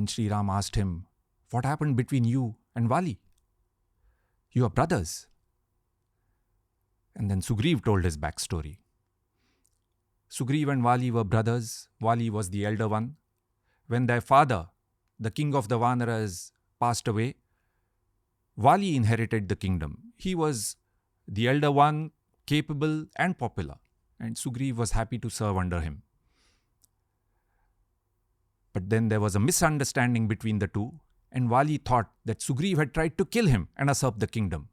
And Sri Ram asked him, "What happened between you and Vali? You are brothers." And then Sugriva told his backstory. Sugriva and Vali were brothers. Vali was the elder one. When their father, the king of the Vanaras, passed away, Vali inherited the kingdom. He was the elder one, capable and popular, and Sugriva was happy to serve under him. But then there was a misunderstanding between the two, and Vali thought that Sugriva had tried to kill him and usurp the kingdom.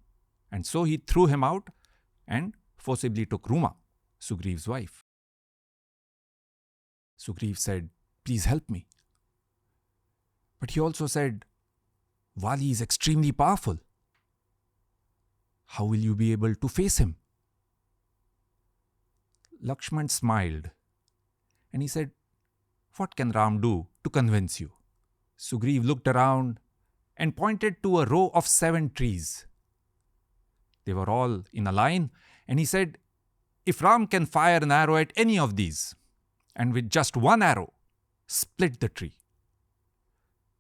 And so he threw him out and forcibly took Ruma, Sugriva's wife. Sugriva said, "Please help me." But he also said, "Vali is extremely powerful. How will you be able to face him?" Lakshman smiled and he said, "What can Ram do to convince you?" Sugriva looked around and pointed to a row of 7 trees. They were all in a line, and he said, "If Ram can fire an arrow at any of these, and with just one arrow, split the tree,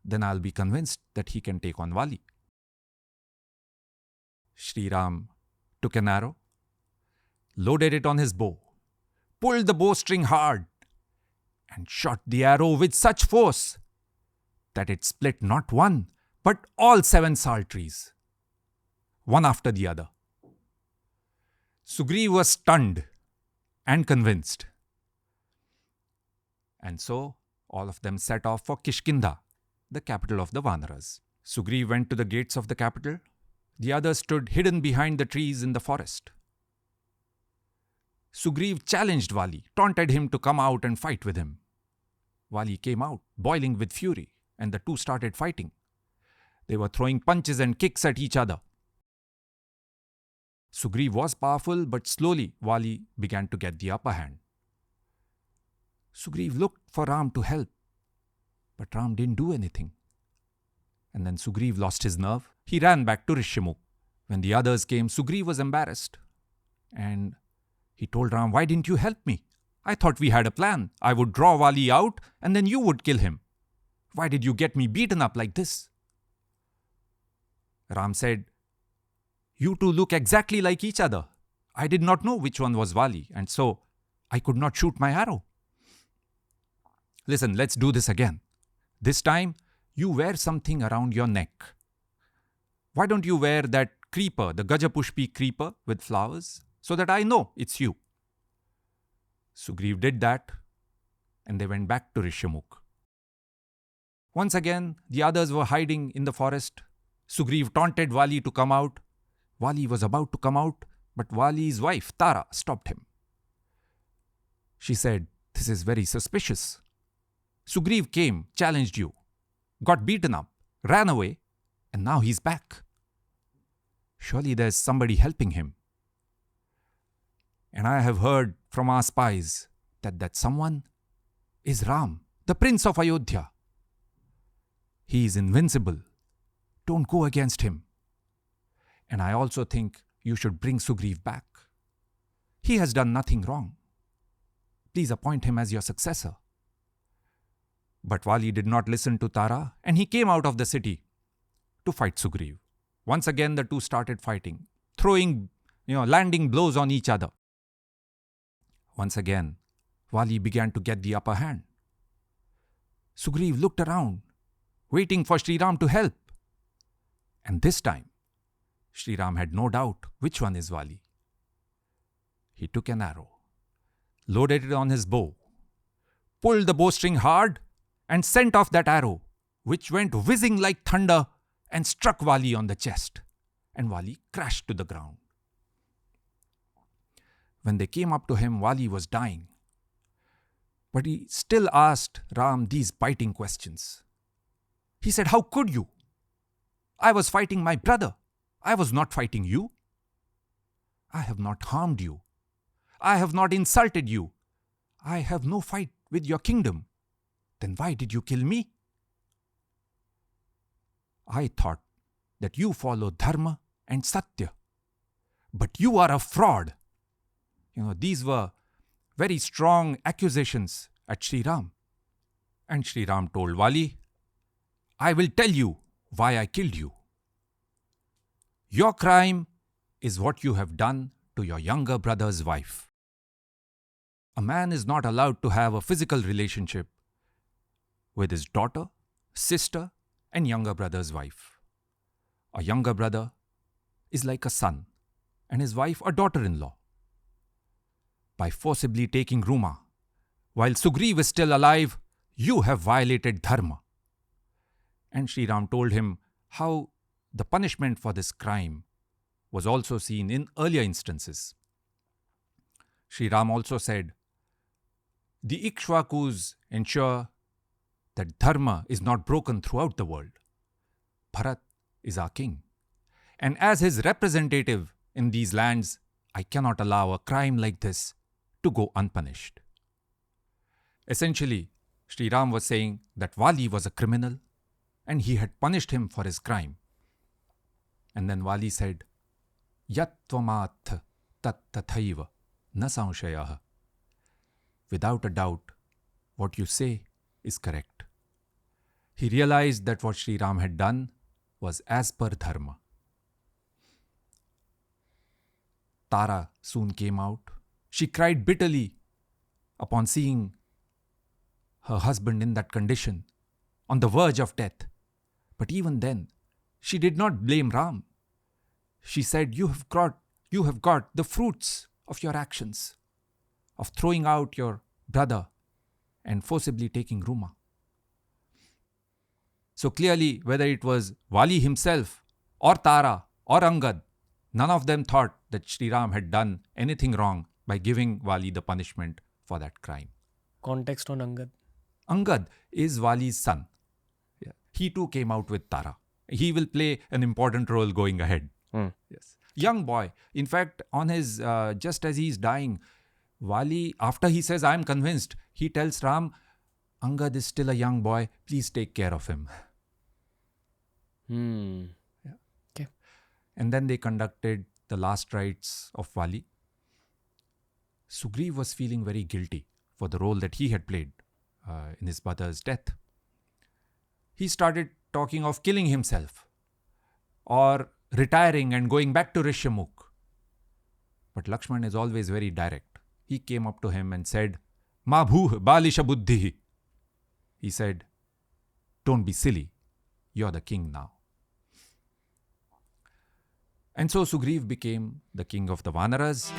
then I'll be convinced that he can take on Vali." Sri Ram took an arrow, loaded it on his bow, pulled the bowstring hard, and shot the arrow with such force that it split not one, but all 7 salt trees, one after the other. Sugriva was stunned and convinced. And so all of them set off for Kishkinda, the capital of the Vanaras. Sugriva went to the gates of the capital. The others stood hidden behind the trees in the forest. Sugriva challenged Vali, taunted him to come out and fight with him. Vali came out, boiling with fury, and the two started fighting. They were throwing punches and kicks at each other. Sugriva was powerful, but slowly Vali began to get the upper hand. Sugriva looked for Ram to help, but Ram didn't do anything. And then Sugriva lost his nerve. He ran back to Rishyamukh. When the others came, Sugriva was embarrassed. And he told Ram, "Why didn't you help me? I thought we had a plan. I would draw Vali out and then you would kill him. Why did you get me beaten up like this?" Ram said, "You two look exactly like each other. I did not know which one was Vali, and so I could not shoot my arrow. Listen, let's do this again. This time, you wear something around your neck. Why don't you wear that creeper, the Gajapushpi creeper with flowers, so that I know it's you?" Sugriva did that, and they went back to Rishyamukh. Once again, the others were hiding in the forest. Sugriva taunted Vali to come out. Vali was about to come out, but Vali's wife, Tara, stopped him. She said, "This is very suspicious. Sugriva came, challenged you, got beaten up, ran away, and now he's back. Surely there's somebody helping him. And I have heard from our spies that someone is Ram, the Prince of Ayodhya. He is invincible. Don't go against him. And I also think you should bring Sugriva back. He has done nothing wrong. Please appoint him as your successor." But Vali did not listen to Tara, and he came out of the city to fight Sugriva. Once again, the two started fighting, landing blows on each other. Once again, Vali began to get the upper hand. Sugriva looked around, waiting for Sri Ram to help. And this time, Sri Ram had no doubt which one is Vali. He took an arrow, loaded it on his bow, pulled the bowstring hard, and sent off that arrow, which went whizzing like thunder and struck Vali on the chest, and Vali crashed to the ground. When they came up to him, Vali was dying. But he still asked Ram these biting questions. He said, "How could you? I was fighting my brother. I was not fighting you. I have not harmed you. I have not insulted you. I have no fight with your kingdom. Then why did you kill me? I thought that you follow Dharma and Satya. But you are a fraud." These were very strong accusations at Sri Ram. And Sri Ram told Vali, I will tell you why I killed you. Your crime is what you have done to your younger brother's wife. A man is not allowed to have a physical relationship with his daughter, sister, and younger brother's wife. A younger brother is like a son, and his wife a daughter-in-law. By forcibly taking Ruma, while Sugriva is still alive, you have violated Dharma. And Sri Ram told him how the punishment for this crime was also seen in earlier instances. Sri Ram also said, the Ikshvakus ensure that Dharma is not broken throughout the world. Bharat is our king. And as his representative in these lands, I cannot allow a crime like this to go unpunished. Essentially, Sri Ram was saying that Vali was a criminal and he had punished him for his crime. And then Vali said, Yat tvamath tat tathaiva na samshayah. Without a doubt, what you say is correct. He realized that what Sri Ram had done was as per Dharma. Tara soon came out. She cried bitterly upon seeing her husband in that condition, on the verge of death. But even then, she did not blame Ram. She said, you have got the fruits of your actions, of throwing out your brother and forcibly taking Ruma. So clearly, whether it was Vali himself or Tara or Angad, none of them thought that Sri Ram had done anything wrong by giving Vali the punishment for that crime. Context on Angad. Angad is Vali's son. Yeah. He too came out with Tara. He will play an important role going ahead. Yes. Young boy. In fact, on his just as he's dying, Vali, after he says, I'm convinced, he tells Ram, Angad is still a young boy. Please take care of him. Yeah. Okay. And then they conducted the last rites of Vali. Sugriva was feeling very guilty for the role that he had played in his brother's death. He started talking of killing himself or retiring and going back to Rishyamukh. But Lakshman is always very direct. He came up to him and said, Ma bhuh balisha buddhi. He said, don't be silly. You're the king now. And so Sugriva became the king of the Vanaras.